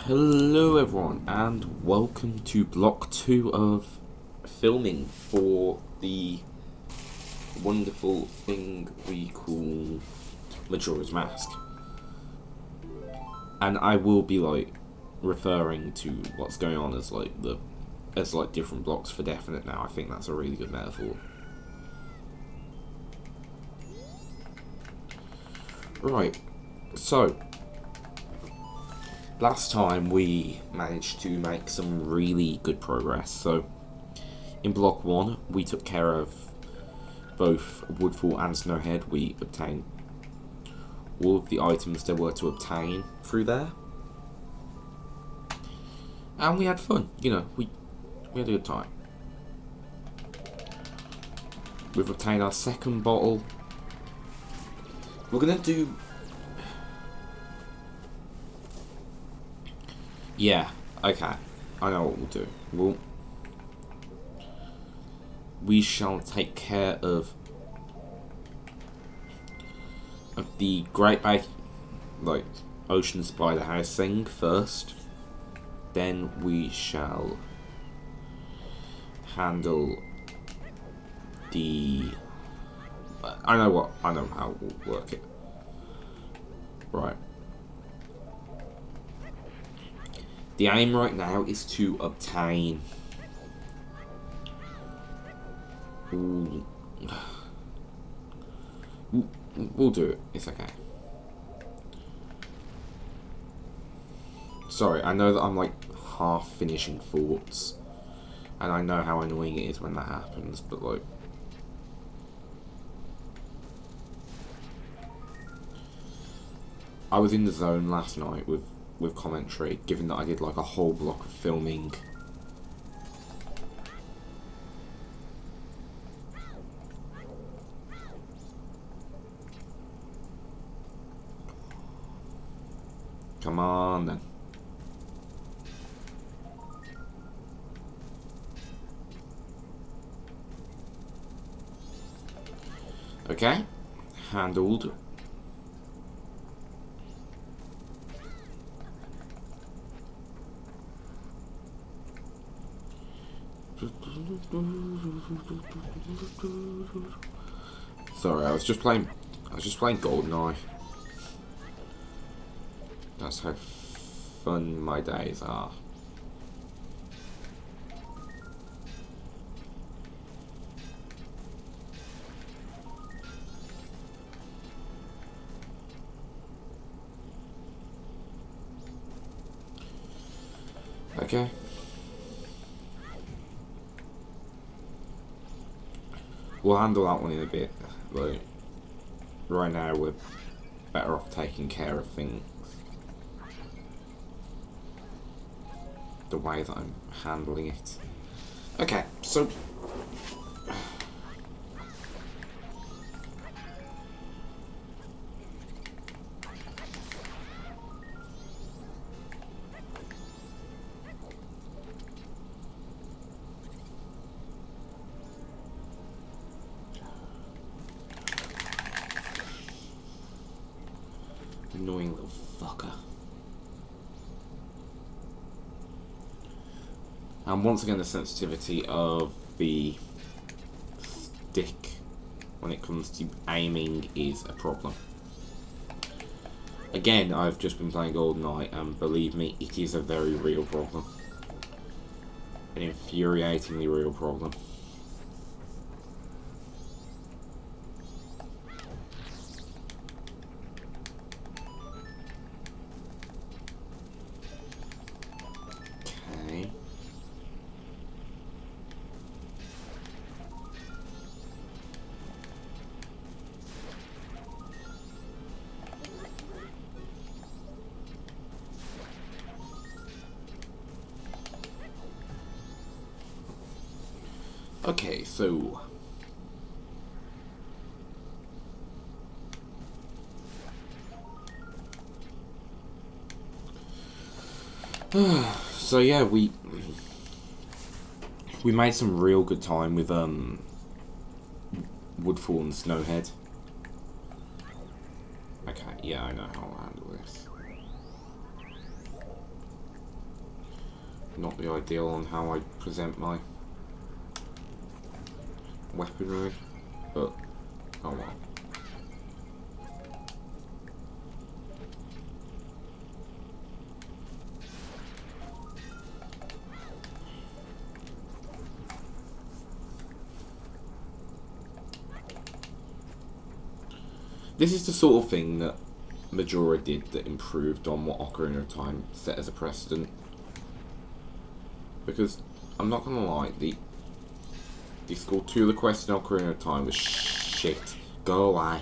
Hello everyone and welcome to block 2 of filming for the wonderful thing we call Majora's Mask. And I will be referring to what's going on as different blocks for definite now. I think that's a really good metaphor. Right, so last time we managed to make some really good progress. So in block 1 we took care of both Woodfall and Snowhead. We obtained all of the items there were to obtain through there. And we had fun, you know, we had a good time. We've obtained our second bottle. We're gonna do... Yeah, okay. I know what we'll do. We shall take care of the Great Bay, Ocean Spider House thing first. Then we shall handle the... I know how we'll work it. Right. The aim right now is to obtain... We'll do it. It's okay. Sorry, I know that I'm half finishing thoughts, and I know how annoying it is when that happens, but I was in the zone last night with commentary, given that I did a whole block of filming. Come on then. Okay, handled. Sorry, I was just playing GoldenEye. That's how fun my days are. Okay. We'll handle that one in a bit. Right now we're better off taking care of things the way that I'm handling it. Okay, so annoying little fucker. And once again, the sensitivity of the stick when it comes to aiming is a problem. Again, I've just been playing GoldenEye, and believe me, it is a very real problem. An infuriatingly real problem. Okay, so so yeah, we made some real good time with Woodfall and Snowhead. Okay, yeah, I know how I'll handle this. not the ideal on how I present my weaponry, but oh well. This is the sort of thing that Majora did that improved on what Ocarina of Time set as a precedent. Because, I'm not gonna lie, the Skulltula quest in Ocarina of Time was shit. Go away.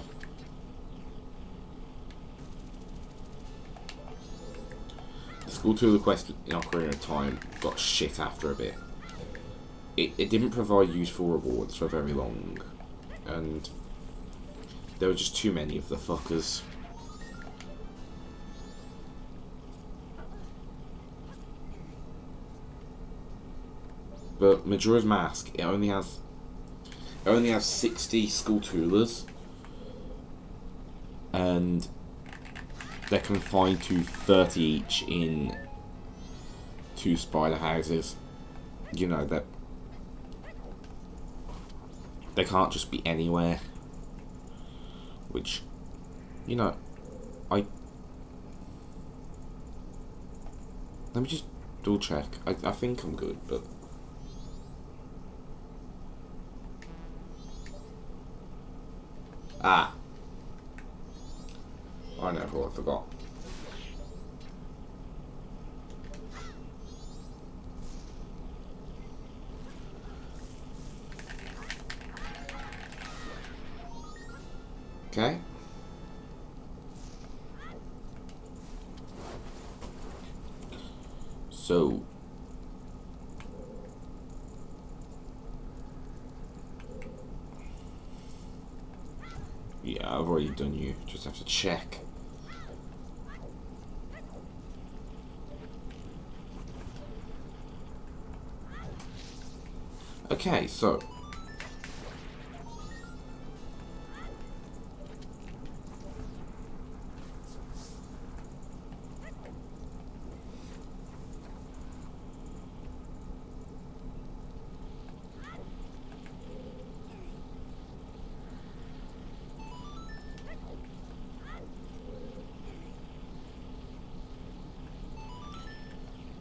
The Skulltula quest in Ocarina of Time got shit after a bit. It didn't provide useful rewards for very long. And there were just too many of the fuckers. But Majora's Mask, it only has 60 Skulltulas, and they're confined to 30 each in 2 spider houses. You know that they can't just be anywhere. Which, you know, let me just double check. I think I'm good, but I never forgot. Okay. So yeah, I've already done you. Just have to check. Okay, so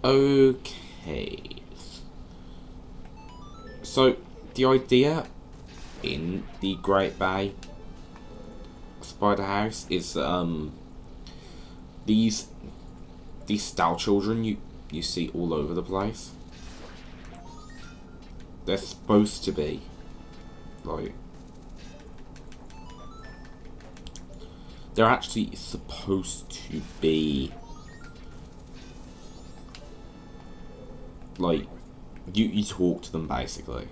okay. So the idea in the Great Bay Spider House is these Stout children you see all over the place. They're supposed to be like, they're actually supposed to be like, you talk to them basically.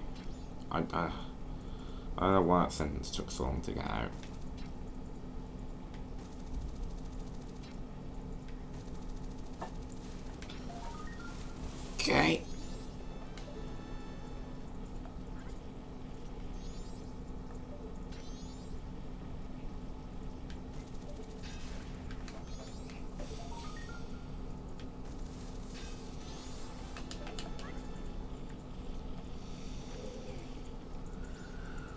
I don't know why that sentence took so long to get out. Okay.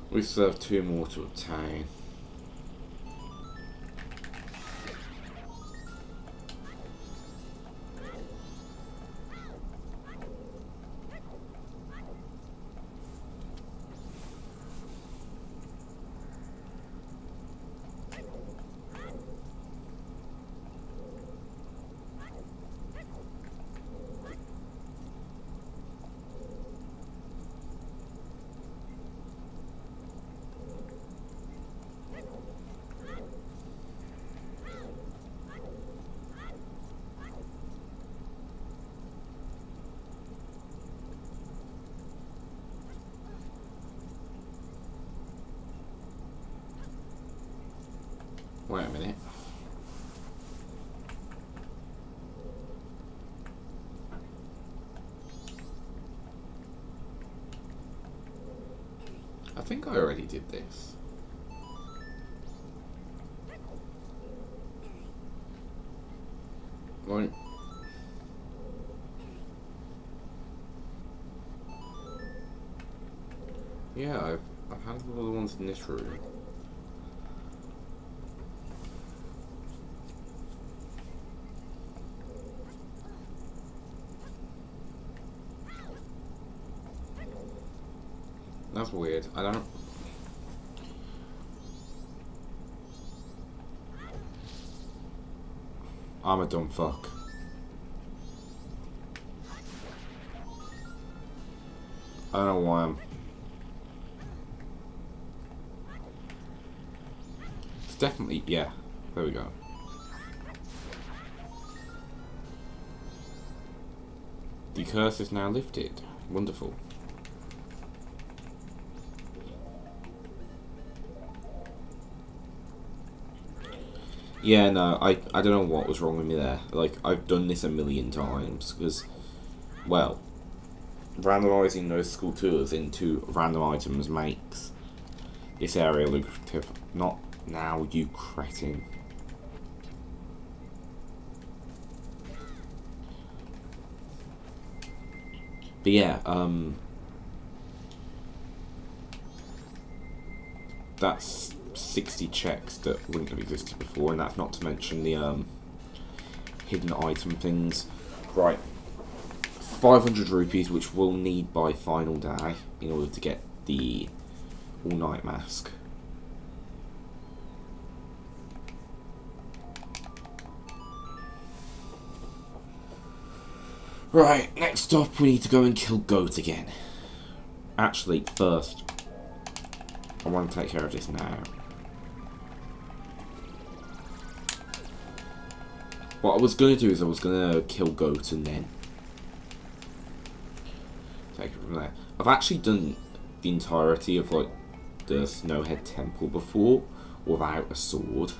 We still have 2 more to obtain. Wait a minute. I think I already did this. Right. Yeah, I've had all the ones in this room. That's weird. I don't... I'm a dumb fuck. I don't know why I'm... It's definitely... Yeah. There we go. The curse is now lifted. Wonderful. Yeah, no, I don't know what was wrong with me there. Like, I've done this a million times, because, well, randomising those Skulltulas into random items makes this area lucrative. Not now, you cretin. But yeah, that's 60 checks that wouldn't have existed before, and that's not to mention the hidden item things. Right, 500 rupees, which we'll need by final day in order to get the all-night mask. Right, next up we need to go and kill Goat again. Actually, first, I want to take care of this now. What I was going to do is I was going to kill Goat and then take it from there. I've actually done the entirety of like the Snowhead Temple before without a sword,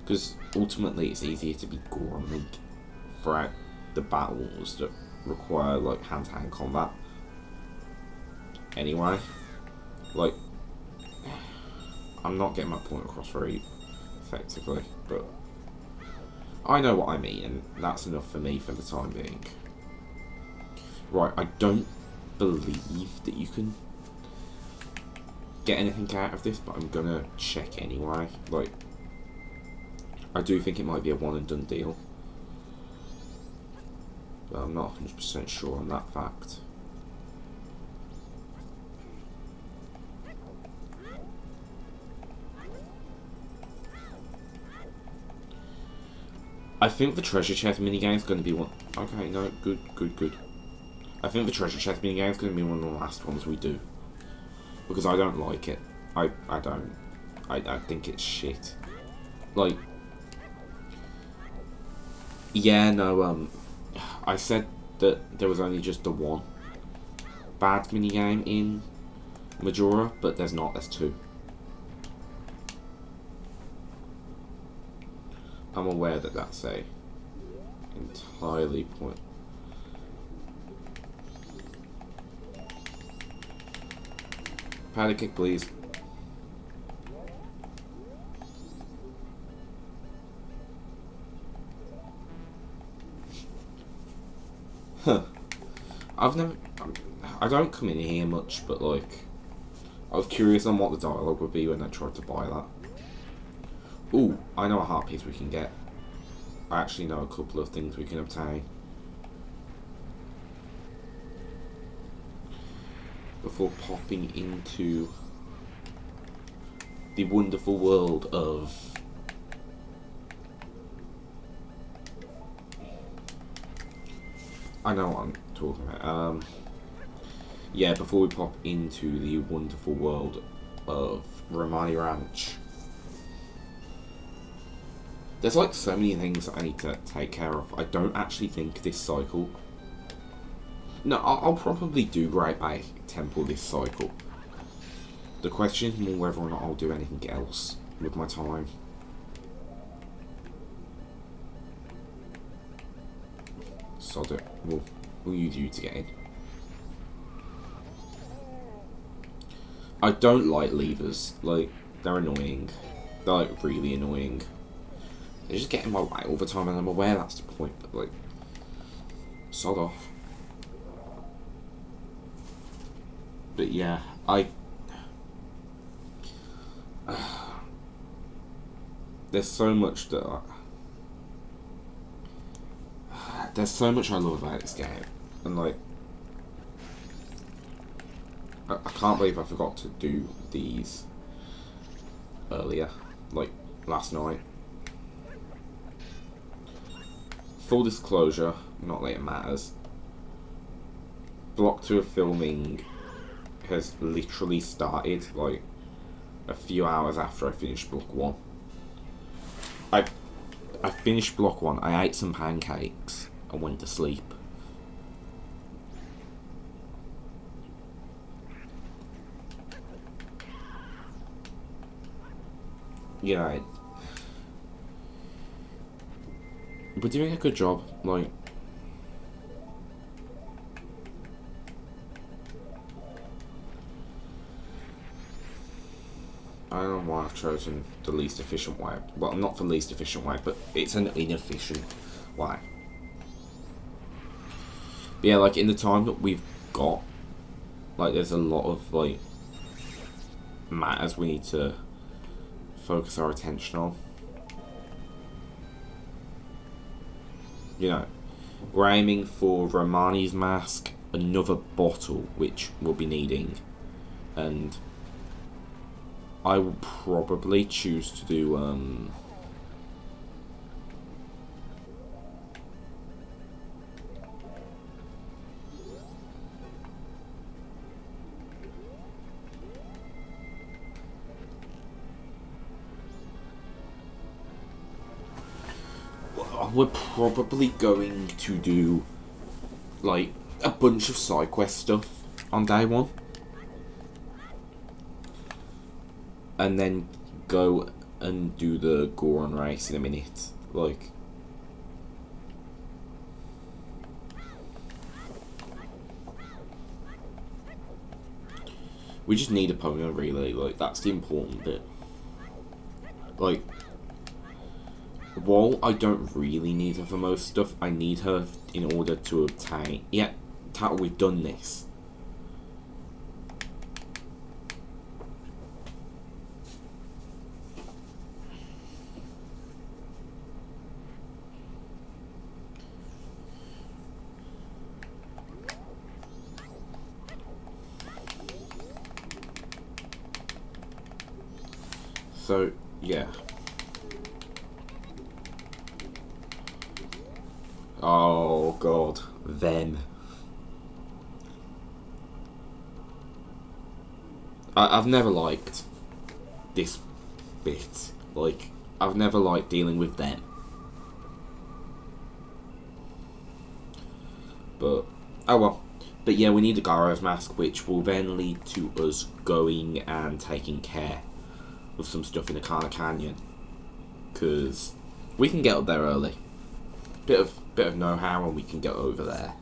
because ultimately it's easier to be Gorman throughout the battles that require like hand-to-hand combat. Anyway, like, I'm not getting my point across very effectively, but I know what I mean, and that's enough for me for the time being. Right, I don't believe that you can get anything out of this, but I'm gonna check anyway. Like, I do think it might be a one and done deal, but I'm not 100% sure on that fact. I think the treasure chest minigame is going to be one... Okay, no, good. I think the treasure chest minigame is going to be one of the last ones we do, because I don't like it. I don't. I think it's shit. Like, yeah, no, I said that there was only just the one bad minigame in Majora, but there's not, there's two. I'm aware that that's a entirely point. Powder kick, please. Huh. I don't come in here much, but like, I was curious on what the dialogue would be when I tried to buy that. Ooh, I know a heart piece we can get. I actually know a couple of things we can obtain. Before popping into the wonderful world of... I know what I'm talking about. Yeah, before we pop into the wonderful world of Romani Ranch. There's like so many things that I need to take care of. I don't actually think this cycle... No, I'll probably do Great Bay Temple this cycle. The question is more whether or not I'll do anything else with my time. Sod it. We'll use you to get in. I don't like levers. Like, they're annoying. They're like really annoying. They just get in my way all the time, and I'm aware that's the point, but like, sod off. But yeah, I there's so much that there's so much I love about this game, and like I can't believe I forgot to do these earlier, like last night. Full disclosure, not that it matters. Block 2 of filming has literally started like a few hours after I finished Block 1. I finished Block 1, I ate some pancakes and went to sleep. You know, we're doing a good job, like I don't know why I've chosen the least efficient way. Well, not the least efficient way, but it's an inefficient way. But yeah, like in the time that we've got, like there's a lot of like matters we need to focus our attention on. You know, we're aiming for Romani's mask, another bottle, which we'll be needing, and I will probably choose to do we're probably going to do like a bunch of side quest stuff on day 1. And then go and do the Goron race in a minute. Like, we just need a Pokemon really. Like, that's the important bit. Like, while I don't really need her for most stuff, I need her in order to obtain. Yeah, Tattle, we've done this. So, yeah. Oh, God. Them. I've never liked this bit. Like, I've never liked dealing with them. But, oh well. But yeah, we need a Gyro's mask, which will then lead to us going and taking care of some stuff in Ikana Canyon, because we can get up there early. Bit of know-how, and we can get over there.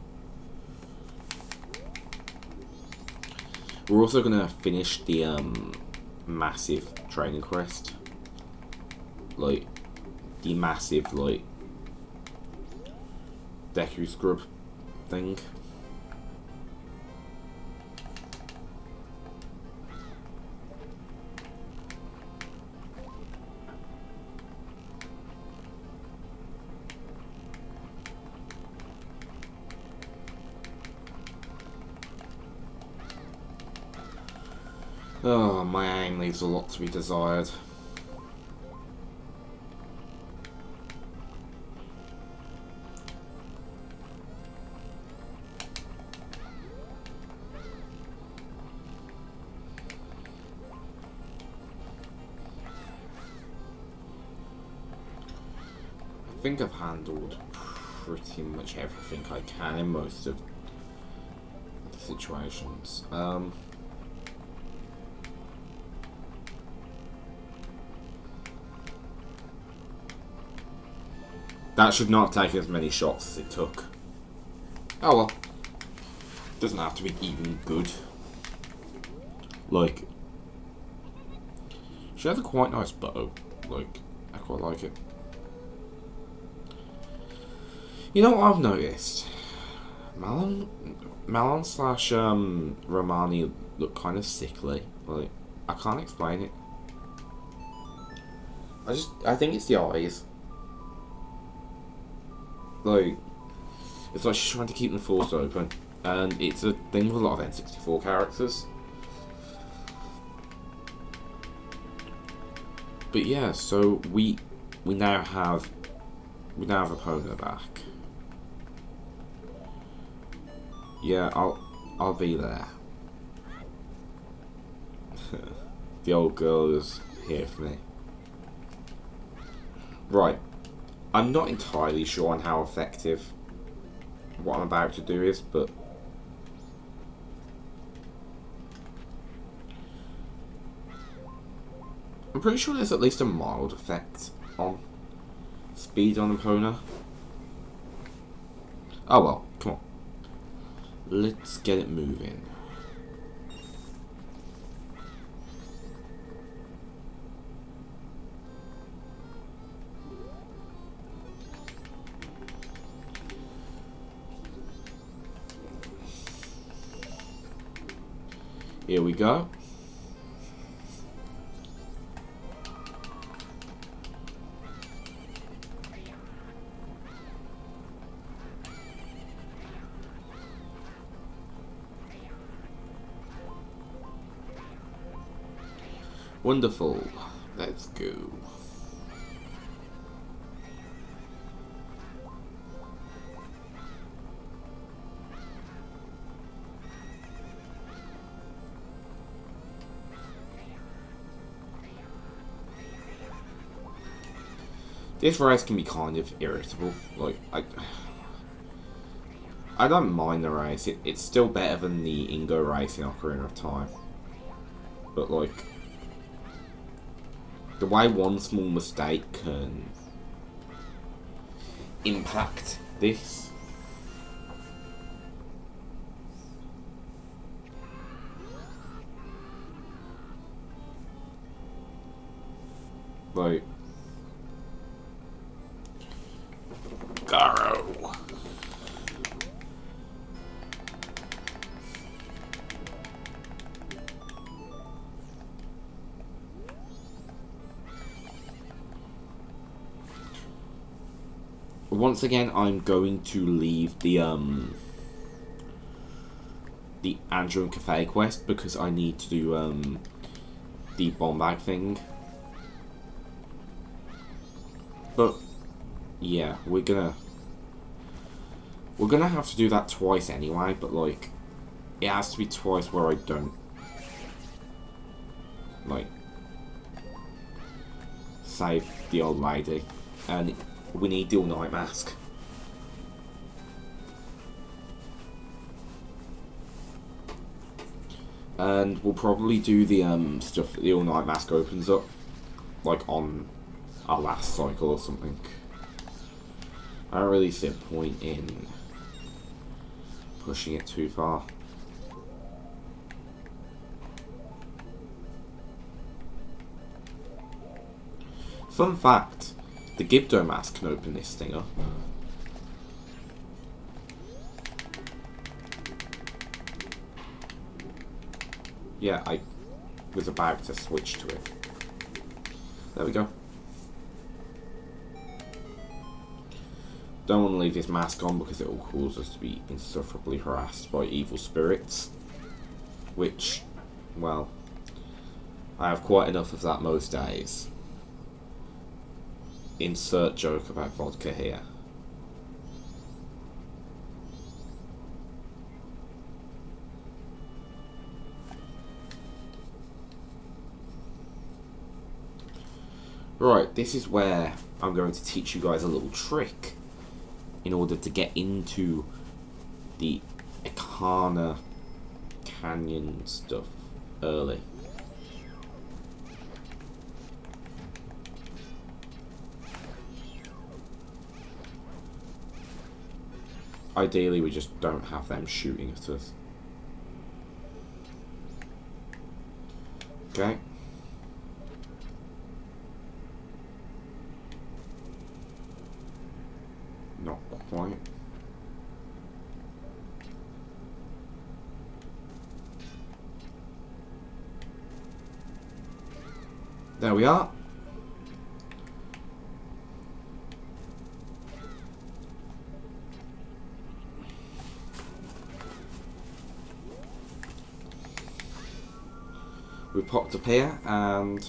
We're also gonna finish the massive training quest, like the massive like Deku Scrub thing. Oh, my aim leaves a lot to be desired. I think I've handled pretty much everything I can in most of the situations. That should not have taken as many shots as it took. Oh well. Doesn't have to be even good. Like, she has a quite nice bow. Like, I quite like it. You know what I've noticed? Malon, Malon slash Romani look kind of sickly. Like, I can't explain it. I think it's the eyes. Like, it's like she's trying to keep them forced open, and it's a thing with a lot of N64 characters. But yeah, so we now have Epona back. Yeah, I'll be there. The old girl is here for me. Right. I'm not entirely sure on how effective what I'm about to do is, but I'm pretty sure there's at least a mild effect on speed on Epona. Oh well, come on. Let's get it moving. Here we go. Wonderful. Let's go. This race can be kind of irritable. Like, I don't mind the race. It's still better than the Ingo race in Ocarina of Time. But, like, the way one small mistake can impact this. Like, Garo. Once again, I'm going to leave the Andrew and Cafe quest because I need to do the bomb bag thing. But yeah, we're gonna have to do that twice anyway. But like, it has to be twice where I don't like save the old lady, and we need the all-night mask. And we'll probably do the stuff that the all-night mask opens up, like on our last cycle or something. I don't really see a point in pushing it too far. Fun fact, the Gibdo mask can open this thing up. Yeah, I was about to switch to it. There we go. Don't want to leave this mask on because it will cause us to be insufferably harassed by evil spirits. Which, well, I have quite enough of that most days. Insert joke about vodka here. Right, this is where I'm going to teach you guys a little trick in order to get into the Ikana Canyon stuff early. Ideally, we just don't have them shooting at us. Okay. Not quite. There we are. We popped up here, and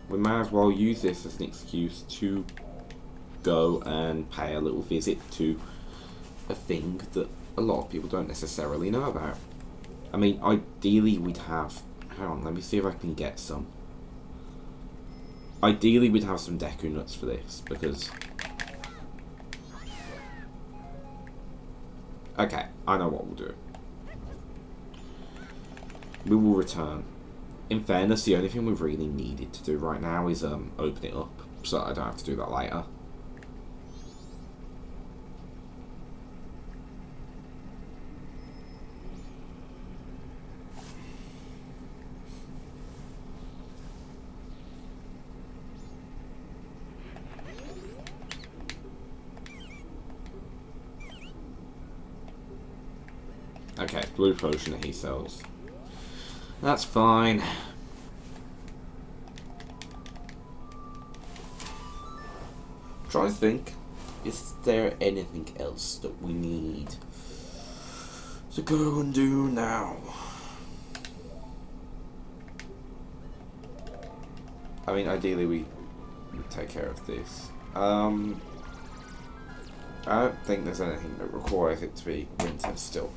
we might as well use this as an excuse to go and pay a little visit to a thing that a lot of people don't necessarily know about. I mean, ideally we'd have... Hang on, let me see if I can get some. Ideally we'd have some Deku nuts for this, because... Okay, I know what we'll do. We will return. In fairness, the only thing we really needed to do right now is open it up, so I don't have to do that later. Okay, it's blue potion that he sells. That's fine. Trying to think, is there anything else that we need to go and do now? I mean, ideally we take care of this. I don't think there's anything that requires it to be winter still.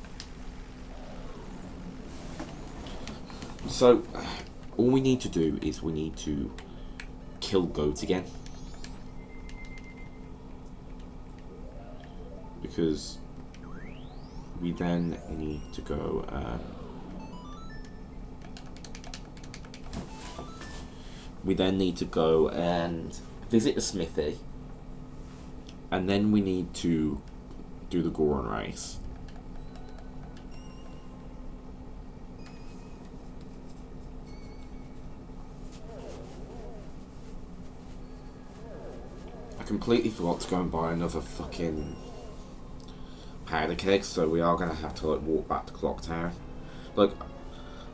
So, all we need to do is we need to kill goats again. Because we then need to go and visit the smithy. And then we need to do the Goron race. I completely forgot to go and buy another fucking powder keg, so we are going to have to like walk back to Clock Tower. Like,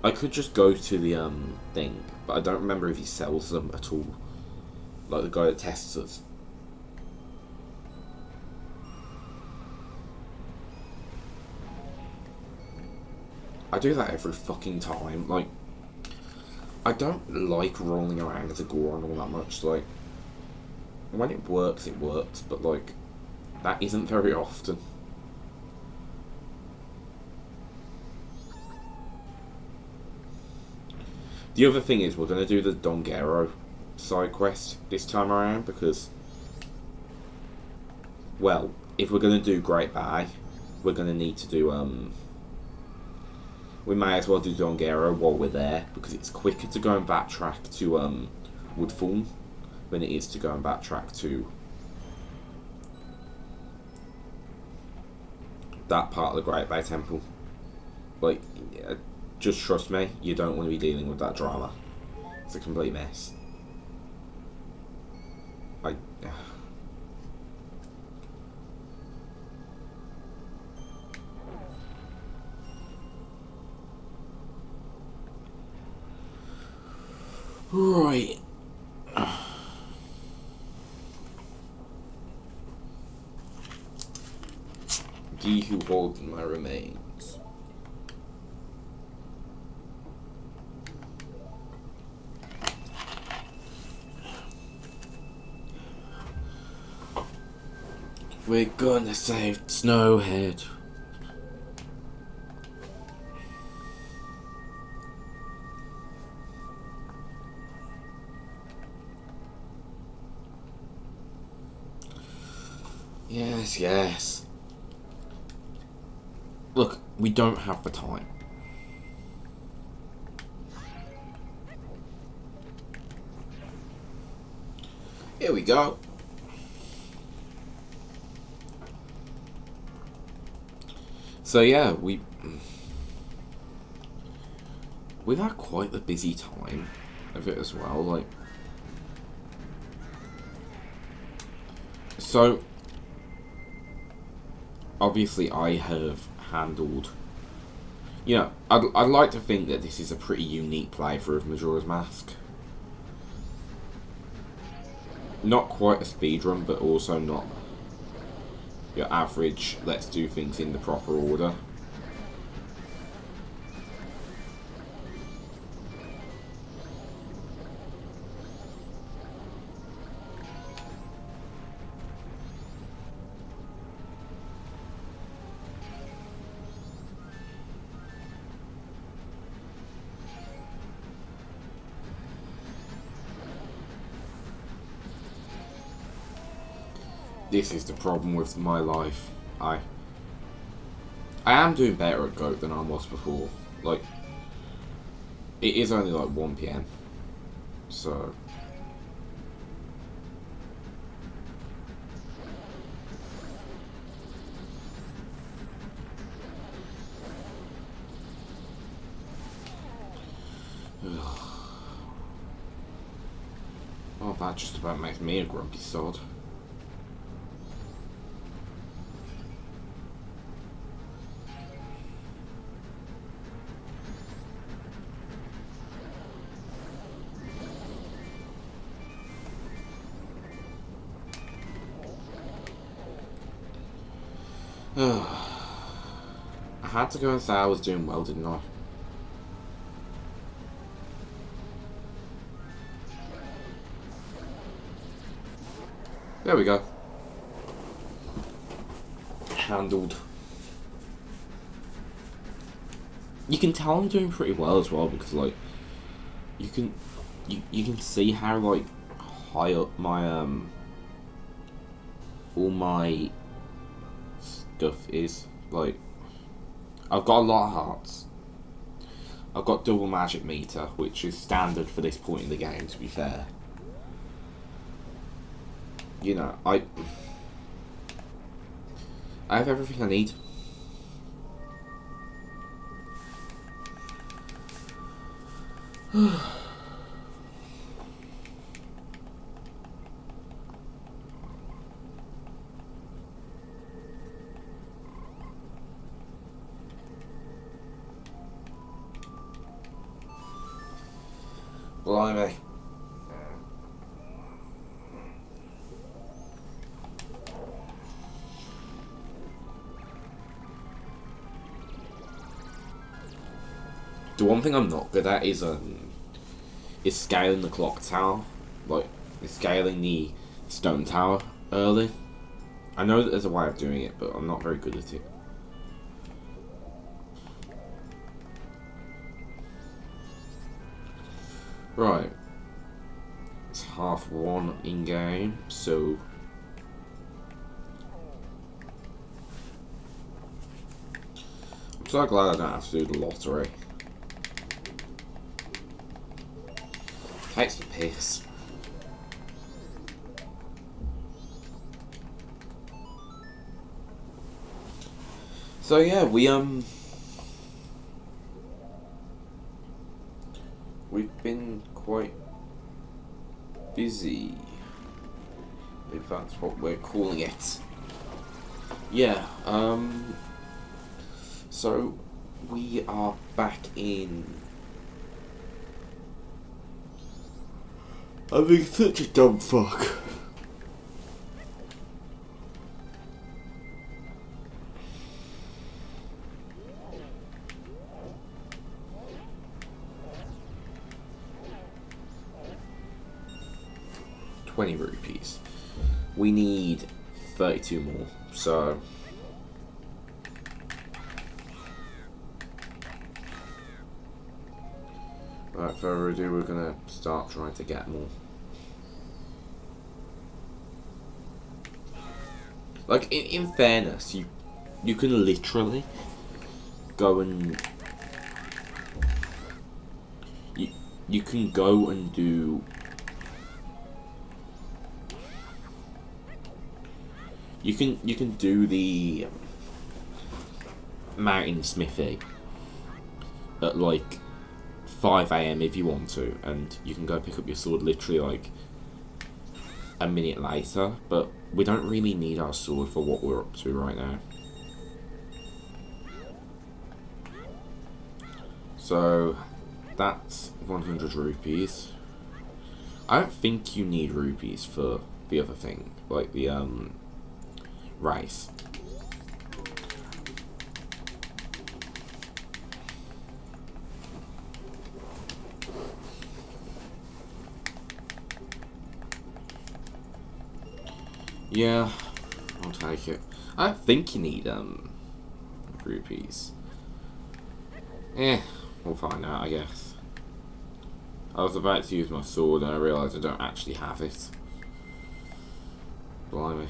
I could just go to the thing, but I don't remember if he sells them at all. Like the guy that tests us. I do that every fucking time. Like, I don't like rolling around as a Goron all that much. Like, when it works, but like, that isn't very often. The other thing is, we're going to do the Dongero side quest this time around, because, well, if we're going to do Great Bay, we're going to need to do, we may as well do Dongero while we're there, because it's quicker to go and backtrack to, Woodfall than it is to go and backtrack to that part of the Great Bay Temple. Like, just trust me, you don't want to be dealing with that drama. It's a complete mess. Right. Ye who hold my remains. We're gonna save Snowhead. Yes, yes. Look, we don't have the time. Here we go. So yeah, we've had quite the busy time of it as well. Like, so obviously I have handled You know, I'd like to think that this is a pretty unique playthrough of Majora's Mask. Not quite a speedrun, but also not your average, let's do things in the proper order. This is the problem with my life. I am doing better at GOAT than I was before. Like, it is only like 1 PM. So... oh, that just about makes me a grumpy sod. I had to go and say I was doing well, didn't I? There we go. Handled. You can tell I'm doing pretty well as well because like you can see how like high up my all my stuff is. Like, I've got a lot of hearts. I've got double magic meter, which is standard for this point in the game, to be fair. You know, I have everything I need. Blimey. The one thing I'm not good at is scaling the clock tower, like scaling the stone tower early. I know that there's a way of doing it, but I'm not very good at it. Right, it's 1:30 in game, so I'm so glad I don't have to do the lottery. Takes the piss. So yeah, we've been quite busy, if that's what we're calling it. Yeah, so we are back in... I'm being such a dumb fuck. ₹20. We need 32 more, so without further ado, we're gonna start trying to get more. Like, in fairness, you can literally go and you can go and do... You can do the mountain smithy at like 5 AM if you want to, and you can go pick up your sword literally like a minute later, but we don't really need our sword for what we're up to right now. So that's 100 rupees. I don't think you need rupees for the other thing, like the rice. Yeah, I'll take it. I don't think you need rupees. We'll find out, I guess. I was about to use my sword and I realised I don't actually have it. Blimey.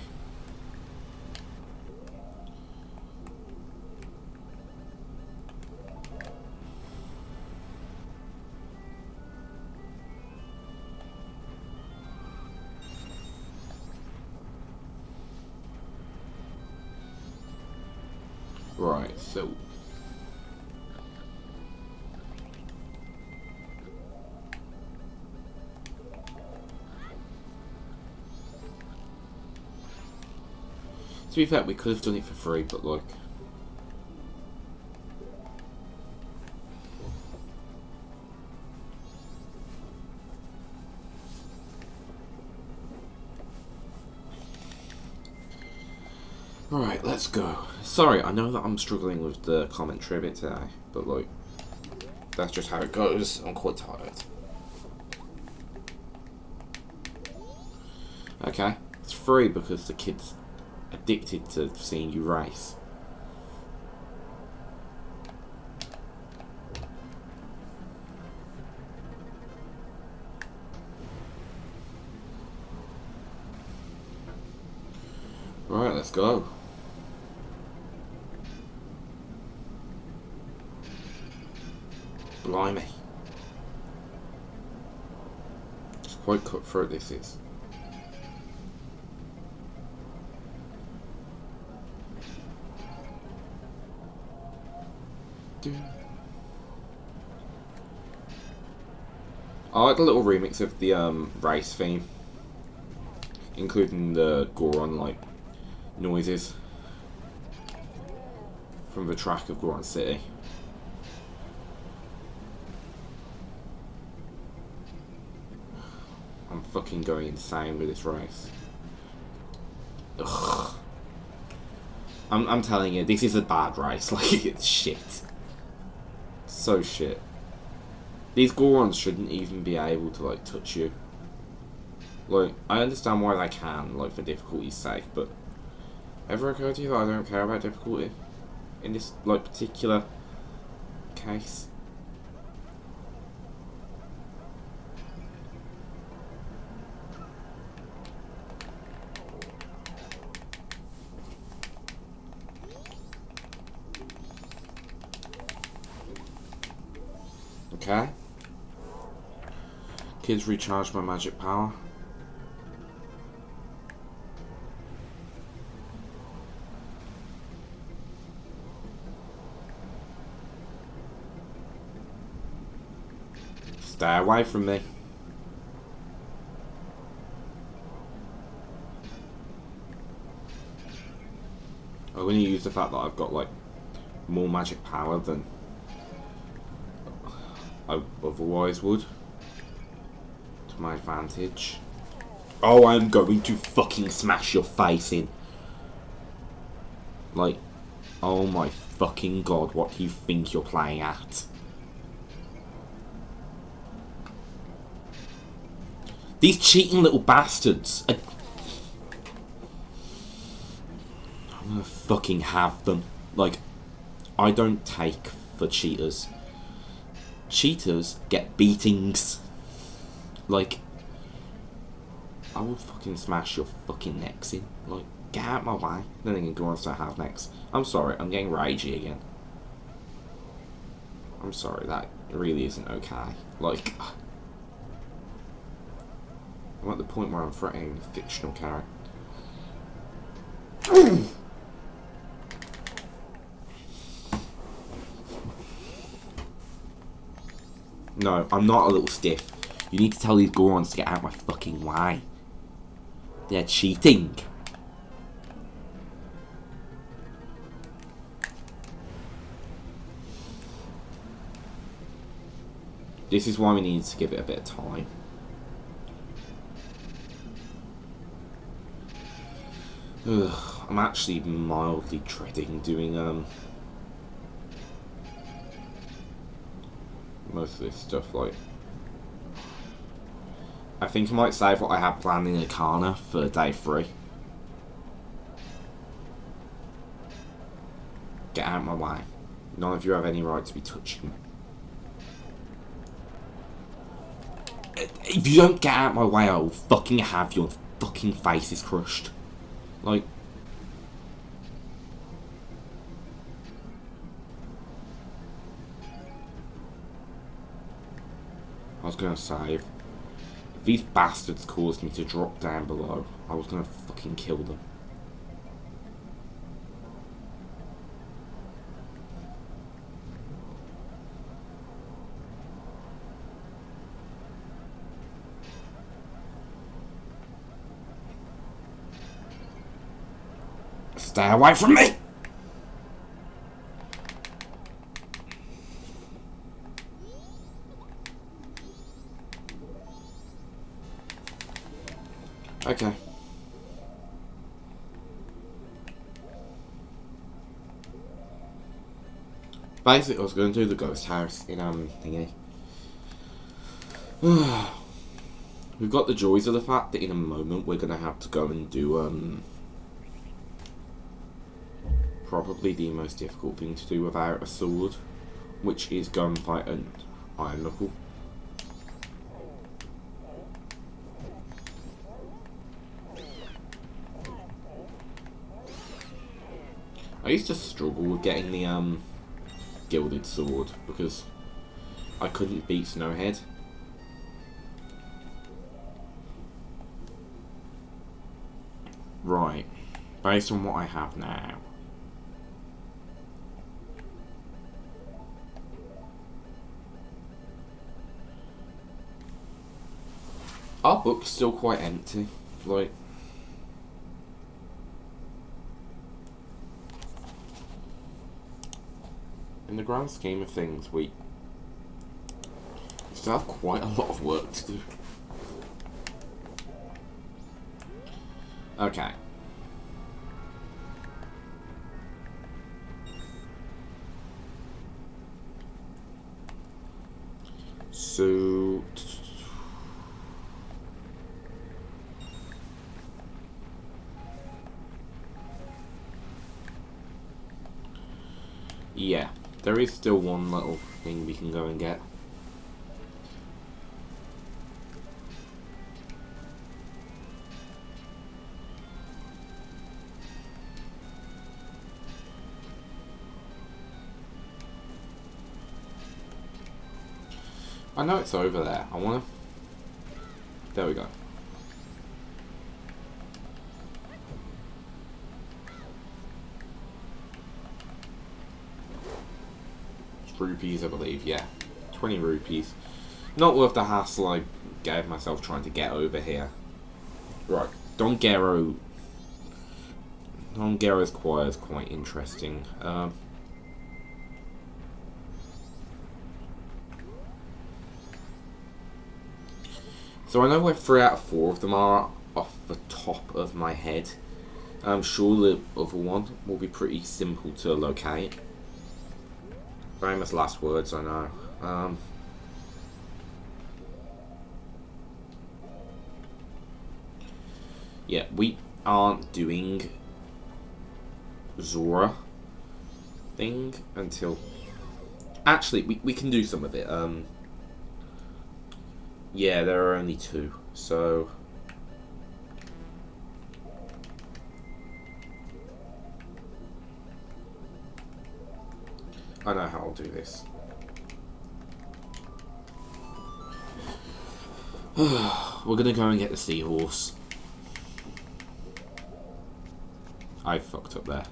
Right, so to be fair, we could have done it for free, but like, right, let's go. Sorry, I know that I'm struggling with the commentary a bit today, but like, that's just how it goes. I'm quite tired. Okay, it's free because the kid's addicted to seeing you race. Right, let's go. Blimey. It's quite cutthroat, this is. I like the little remix of the race theme, including the Goron like noises from the track of Goron City. I'm fucking going insane with this race. Ugh. I'm telling you, this is a bad race. Like, it's shit. So shit. These Gorons shouldn't even be able to like touch you. Like, I understand why they can, like for difficulty's sake, but ever occurred to you that I don't care about difficulty in this like particular case? Okay. Kids recharge my magic power. Stay away from me. I'm going to use the fact that I've got like more magic power than I otherwise would to my advantage. Oh, I'm going to fucking smash your face in. Like, oh my fucking god, what do you think you're playing at? These cheating little bastards. I'm gonna fucking have them. Like, I don't take for cheaters. Cheaters get beatings. Like, I will fucking smash your fucking necks in. Like, get out my way. Then they can go on to have necks. I'm sorry, I'm getting ragey again. I'm sorry, that really isn't okay. Like, I'm at the point where I'm threatening a fictional character. No, I'm not a little stiff. You need to tell these Gorons to get out of my fucking way. They're cheating. This is why we need to give it a bit of time. Ugh, I'm actually mildly dreading doing most of this stuff. Like, I think I might save what I have planned in Ikana for day 3. Get out of my way. None of you have any right to be touching me. If you don't get out of my way, I will fucking have your fucking faces crushed. Like... I was gonna say, if these bastards caused me to drop down below, I was gonna fucking kill them. Stay away from me! Okay. Basically, I was going to do the ghost house in thingy. We've got the joys of the fact that in a moment we're going to have to go and do probably the most difficult thing to do without a sword, which is go and fight an iron knuckle. I used to struggle with getting the gilded sword because I couldn't beat Snowhead. Right, based on what I have now. Our book's still quite empty, like... In the grand scheme of things, we still have quite a lot of work to do. Okay. So... yeah. There is still one little thing we can go and get. I know it's over there. I wanna... There we go. Rupees, I believe, yeah. 20 rupees. Not worth the hassle I gave myself trying to get over here. Right, Dongero's choir is quite interesting. So I know where 3 out of 4 of them are off the top of my head. I'm sure the other one will be pretty simple to locate. Famous last words, I know. Yeah, we aren't doing Zora thing until... Actually, we can do some of it. Yeah, there are only 2, so... I know how I'll do this. We're gonna go and get the seahorse. I fucked up there.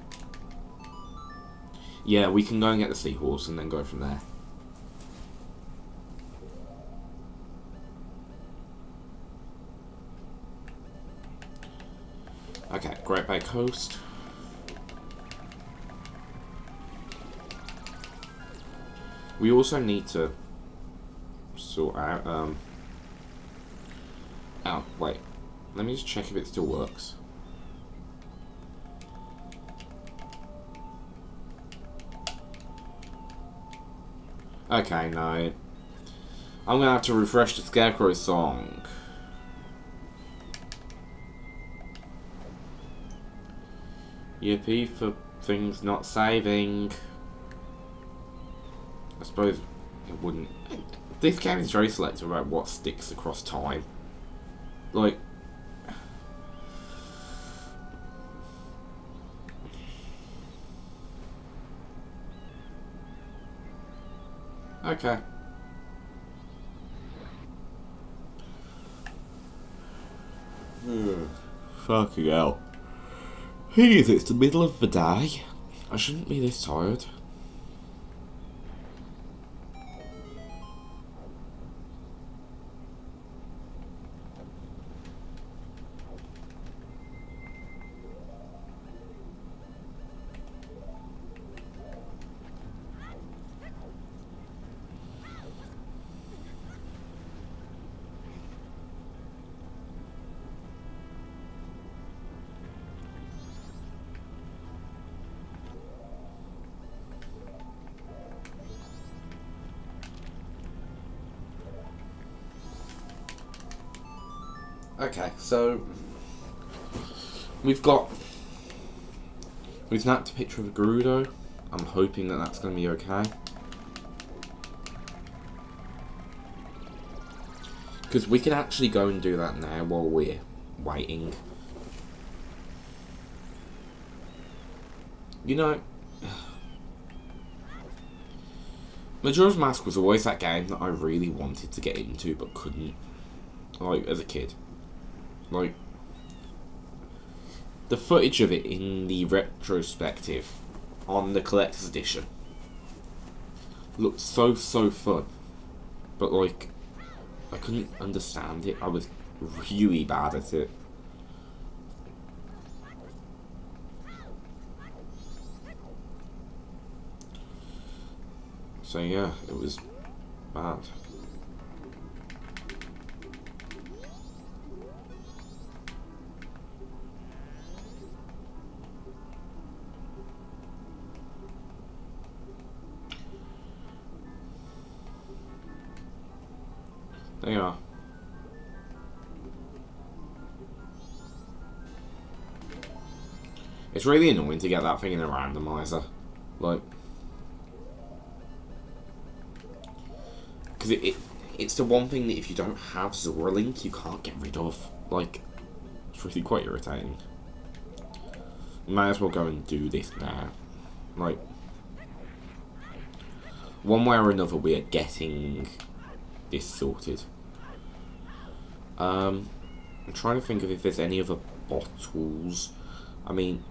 Yeah, we can go and get the seahorse and then go from there. Okay, Great Bay Coast. We also need to... So... sort out. Oh, wait. Let me just check if it still works. Okay, no. I'm gonna have to refresh the Scarecrow song. Yippee for things not saving. I suppose it wouldn't. This game is very selective about what sticks across time. Like, okay. Fucking hell. Jeez, it's the middle of the day. I shouldn't be this tired. Okay, so we've snapped a picture of a Gerudo. I'm hoping that that's going to be okay. Because we can actually go and do that now while we're waiting. You know, Majora's Mask was always that game that I really wanted to get into but couldn't. Like, as a kid. Like, the footage of it in the retrospective on the collector's edition looked so fun, but like, I couldn't understand it. I was really bad at it. So yeah, it was bad. There you are. It's really annoying to get that thing in a randomizer. Like, because it's the one thing that if you don't have Zora Link, you can't get rid of. Like, it's really quite irritating. You might as well go and do this now. Like, one way or another, we are getting this sorted. I'm trying to think of if there's any other bottles. I mean,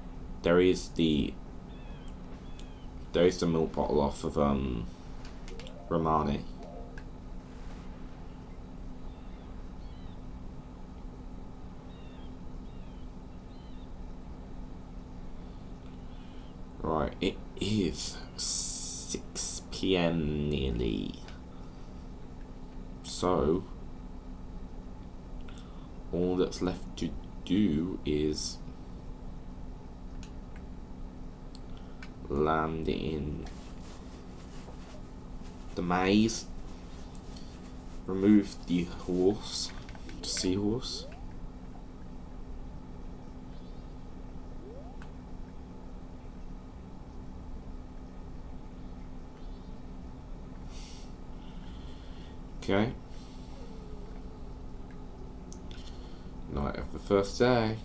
there is the milk bottle off of Romani. Right, it is 6 PM nearly. So all that's left to do is land in the maze, remove the horse, the seahorse. Okay. Night of the first day.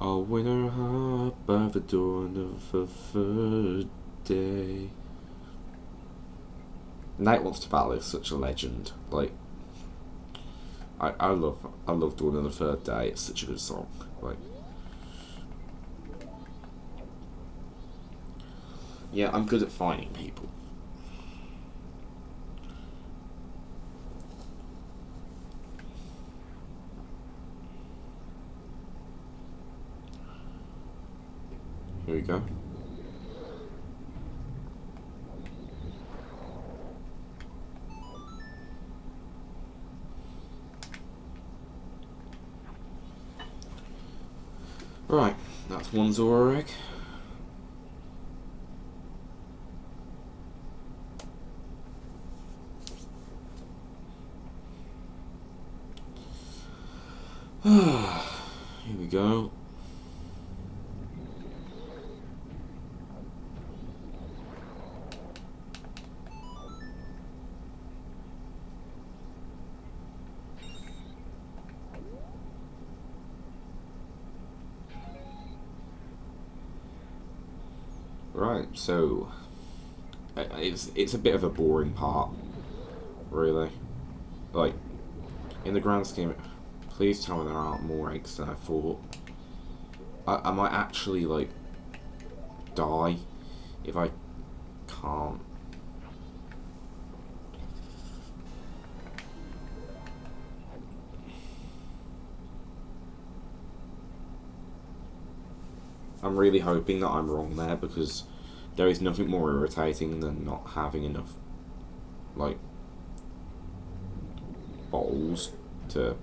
I'll win her heart by the dawn of the third day. Knight Wants to Battle is such a legend. Like, I love Dawn of the Third Day. It's such a good song. Like, yeah, I'm good at finding people. Here we go. Right, that's one Zora egg. Here we go. Right, so it's a bit of a boring part, really. Like, in the grand scheme, please tell me there aren't more eggs than I thought. I might actually, like, die if I can't. I'm really hoping that I'm wrong there, because there is nothing more irritating than not having enough, like, bottles to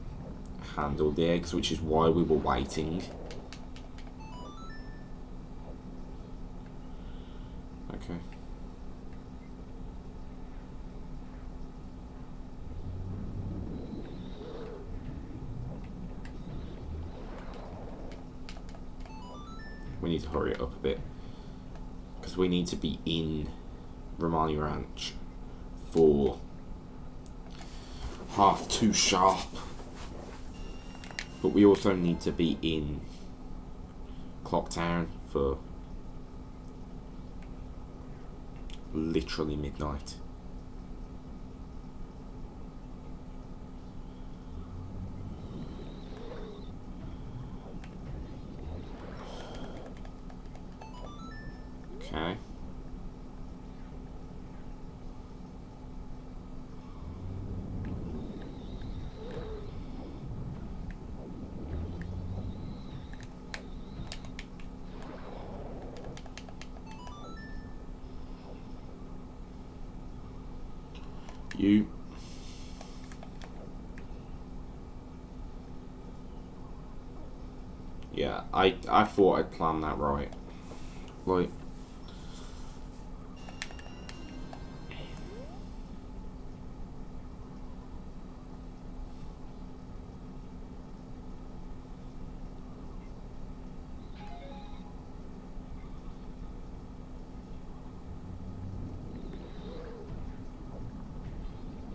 handle the eggs, which is why we were waiting. Okay. We need to hurry it up a bit, because we need to be in Romani Ranch for 2:30 sharp. But we also need to be in Clocktown for literally midnight. Okay. You. Yeah, I thought I'd planned that right. Like,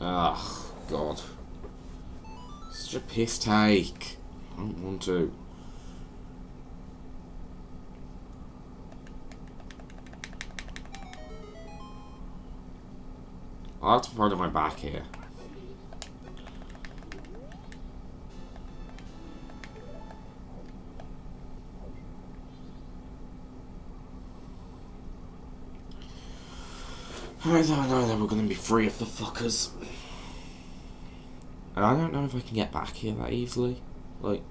ugh, God. Such a piss take. I don't want to. I'll have to find my back here. I don't know that we're going to be free of the fuckers. And I don't know if I can get back here that easily. Like,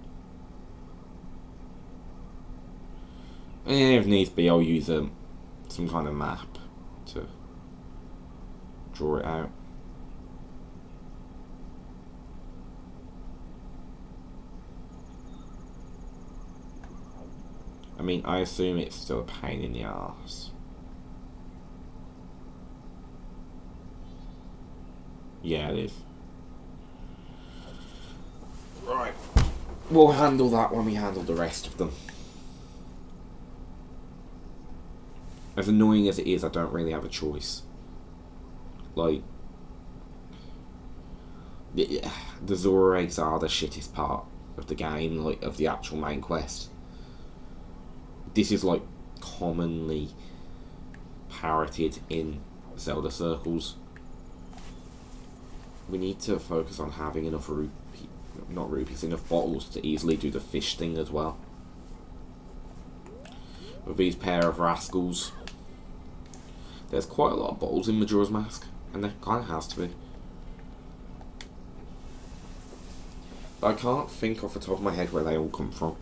and if needs be, I'll use some kind of map to draw it out. I mean, I assume it's still a pain in the arse. Yeah, it is. Right. We'll handle that when we handle the rest of them. As annoying as it is, I don't really have a choice. Like, the Zora eggs are the shittest part of the game, like, of the actual main quest. This is, like, commonly parroted in Zelda circles. We need to focus on having enough enough bottles to easily do the fish thing as well. With these pair of rascals, there's quite a lot of bottles in Majora's Mask, and there kind of has to be. But I can't think off the top of my head where they all come from.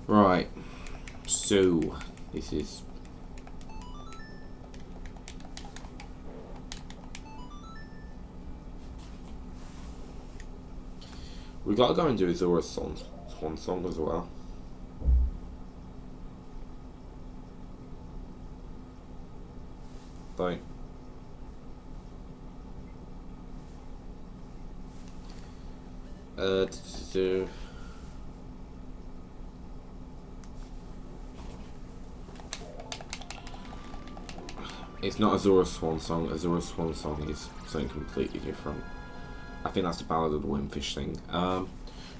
Right, So, this is... We gotta go and do Zora's Swan Song as well. Like... It's not Azura's Swan Song. Azura's Swan Song is something completely different. I think that's the Ballad of the Windfish thing.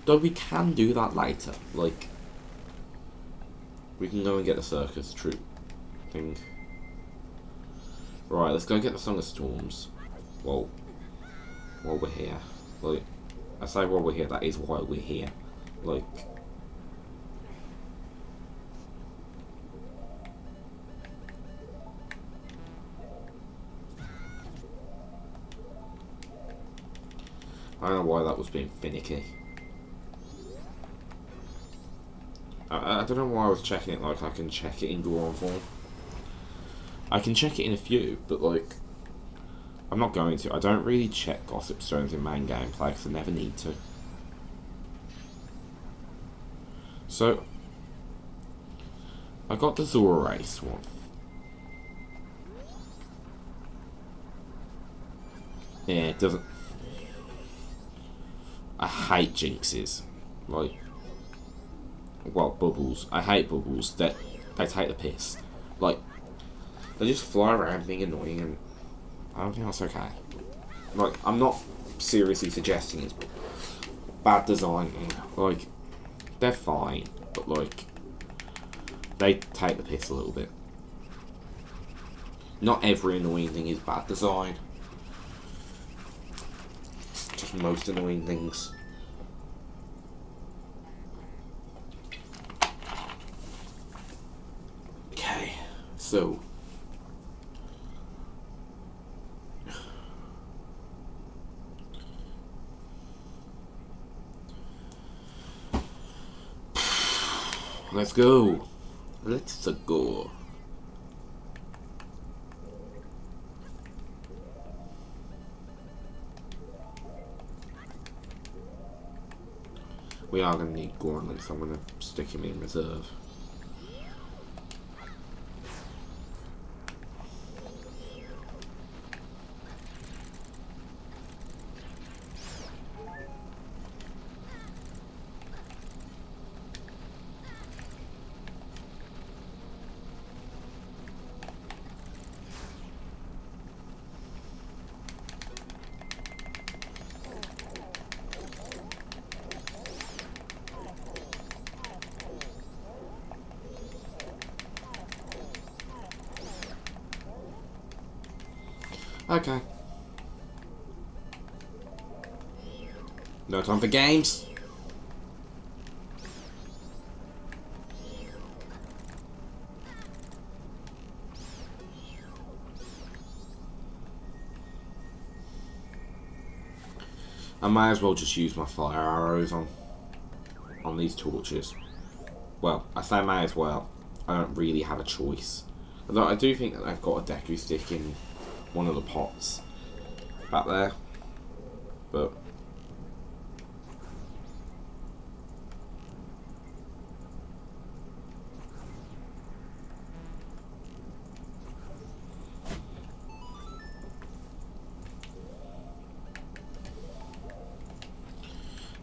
Though we can do that later. Like, we can go and get the circus troupe thing. Right, let's go get the Song of Storms. Well, while we're here. Like, I say while we're here, that is why we're here. Like... I don't know why that was being finicky. I don't know why I was checking it like I can check it in Goron form. I can check it in a few, but like... I'm not going to. I don't really check Gossip Stones in main gameplay because I never need to. So... I got the Zora Race one. Yeah, it doesn't... I hate jinxes. Like, well, bubbles. I hate bubbles. They take the piss. Like, they just fly around being annoying, and I don't think that's okay. Like, I'm not seriously suggesting it's bad design. Like, they're fine, but like, they take the piss a little bit. Not every annoying thing is bad design. Just most annoying things. Okay, so let's go. Let's go. We are going to need Gormans, so I'm going to stick him in reserve. Okay. No time for games. I might as well just use my fire arrows on these torches. Well, I say may as well. I don't really have a choice. Although I do think that I've got a Deku stick in one of the pots back there, but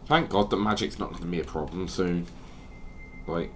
thank God that magic's not going to be a problem soon. Like,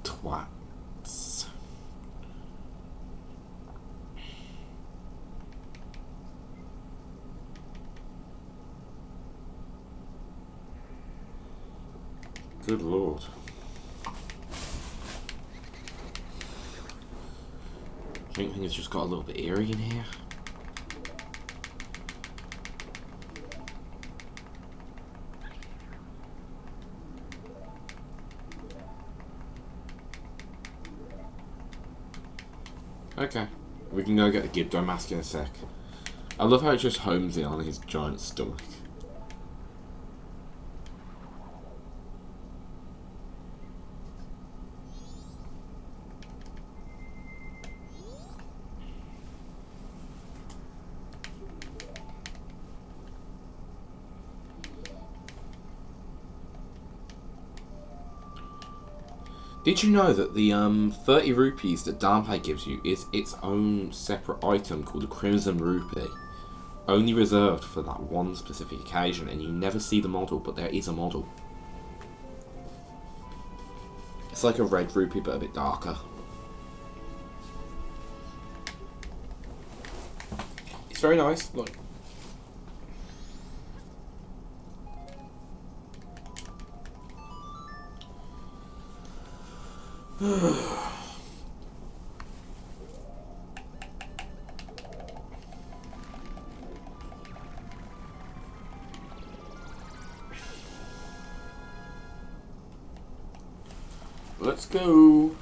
twats. Good lord. I think it's just got a little bit eerie in here. Okay, we can go get the Gibdo mask in a sec. I love how it just homes in on his giant stomach. Did you know that the 30 rupees that Darnpei gives you is its own separate item called a Crimson Rupee? Only reserved for that one specific occasion, and you never see the model, but there is a model. It's like a red rupee, but a bit darker. It's very nice, look. Let's go.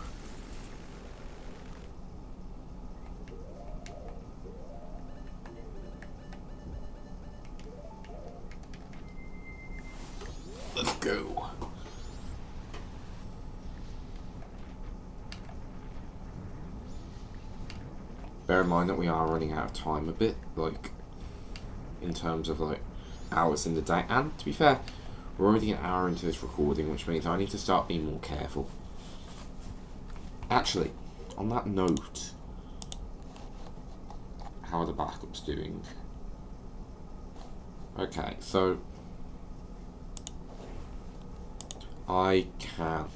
Let's go. Bear in mind that we are running out of time a bit, like, in terms of, like, hours in the day. And, to be fair, we're already an hour into this recording, which means I need to start being more careful. Actually, on that note, how are the backups doing? Okay, so I can